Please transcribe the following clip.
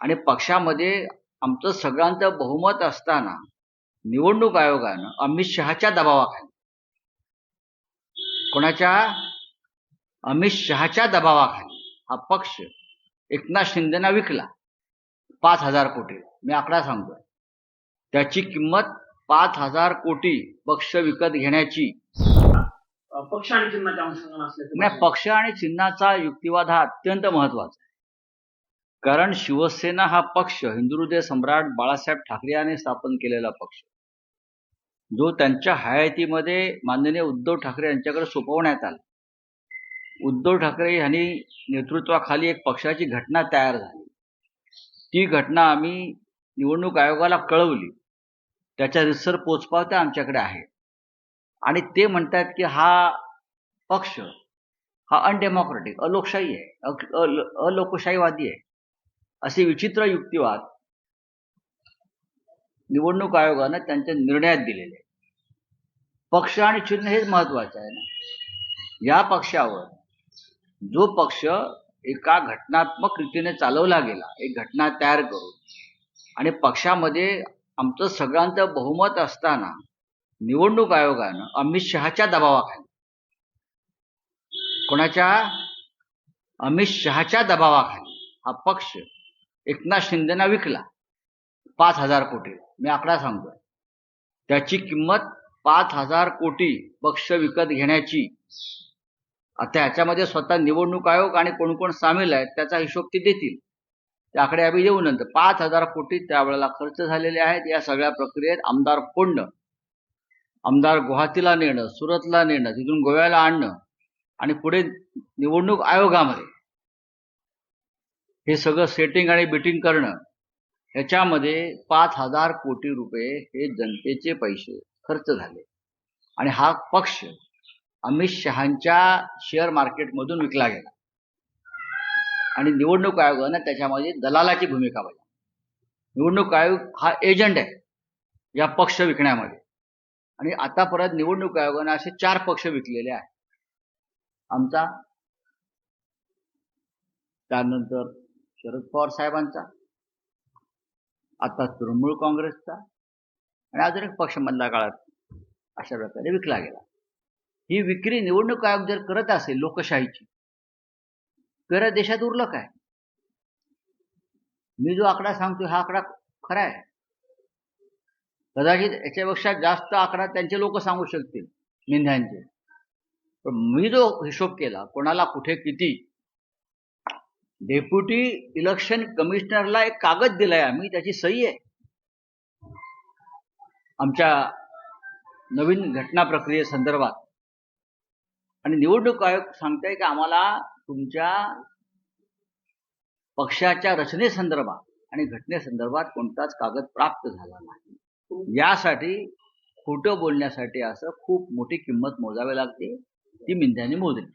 आणि पक्षामध्ये आमचं सगळ्यांचं बहुमत असताना निवडणूक आयोगानं अमित शहाच्या दबावाखाली अमित शहाच्या दबावाखाली हा पक्ष एकनाथ शिंदेना विकला 5,000 कोटी. मी आकडा सांगतोय, त्याची किंमत 5,000 कोटी पक्ष विकत घेण्याची. पक्ष आणि चिन्हाच्या अनुषंगाने नाही, पक्ष आणि चिन्हाचा युक्तिवाद हा अत्यंत महत्वाचा आहे. कारण शिवसेना हा पक्ष हिंदुहृदय सम्राट बाळासाहेब ठाकरे यांनी स्थापन केलेला पक्ष, जो त्यांच्या हयातीमध्ये माननीय उद्धव ठाकरे यांच्याकडे सोपवण्यात आला. उद्धव ठाकरे यांनी नेतृत्वाखाली एक पक्षाची घटना तयार झाली. ती घटना आम्ही निवडणूक आयोगाला कळवली. त्याच्या रितसर पोचपावत्या आमच्याकडे आहेत. आणि ते म्हणतात की हा पक्ष हा अनडेमोक्रेटिक, अलोकशाही आहे, अलोकशाहीवादी आहे. असे विचित्र युक्तिवाद निवडणूक आयोगानं त्यांच्या निर्णयात दिलेले. पक्ष आणि चिन्ह हेच महत्वाचं आहे ना. या पक्षावर जो पक्ष एका घटनात्मक रीतीने चालवला गेला, एक घटना तयार करून, आणि पक्षामध्ये आमचं सगळ्यांचं बहुमत असताना निवडणूक आयोगानं अमित शहाच्या दबावाखाली अमित शहाच्या दबावाखाली हा पक्ष एकनाथ शिंदेना विकला 5,000 कोटी. मी आकडा सांगतोय, त्याची किंमत 5,000 कोटी पक्ष विकत घेण्याची. आता ह्याच्यामध्ये स्वतः निवडणूक आयोग आणि कोण कोण सामील आहेत त्याचा हिशोब ते देतील. त्याकडे आम्ही येऊ नंतर. 5,000 कोटी त्यावेळेला खर्च झालेले आहेत. या सगळ्या प्रक्रियेत आमदार फोडणं, आमदार गुवाहाटीला नेणं, सुरतला नेणं, तिथून गोव्याला आणणं आणि पुढे निवडणूक आयोगामध्ये हे सगळं सेटिंग आणि बिटिंग करणं, ह्याच्यामध्ये 5,000 कोटी रुपये हे जनतेचे पैसे खर्च झाले. आणि हा पक्ष अमित शहांच्या शेअर मार्केटमधून विकला गेला. आणि निवडणूक आयोगानं त्याच्यामध्ये दलालाची भूमिका बजावली. निवडणूक आयोग हा एजंट आहे या पक्ष विकण्यामध्ये. आणि आता परत निवडणूक आयोगानं असे 4 पक्ष विकलेले आहेत. आमचा, त्यानंतर शरद पवार साहेबांचा, आता तृणमूल काँग्रेसचा, आणि अजून एक पक्ष मधल्या काळात अशा प्रकारे विकला गेला. ही विक्री निवडणूक आयोग जर करत असेल लोकशाहीची, तर देशात उरलं काय? मी जो आकडा सांगतो हा आकडा खरा आहे. कदाचित याच्यापेक्षा जास्त आकडा त्यांचे लोक सांगू शकतील, निंद्यांचे. पण मी जो हिशोब केला, कोणाला कुठे किती, डेप्युटी इलेक्शन कमिशनरला एक कागद दिलाय आम्ही, त्याची सही आहे आमच्या नवीन घटना प्रक्रियेसंदर्भात. आणि निवडणूक आयोग सांगताय की आम्हाला तुमच्या पक्षाच्या रचनेसंदर्भात आणि घटनेसंदर्भात कोणताच कागद प्राप्त झाला नाही. यासाठी खोटं बोलण्यासाठी असं खूप मोठी किंमत मोजावी लागते. ती मिंद्यांनी मोजली.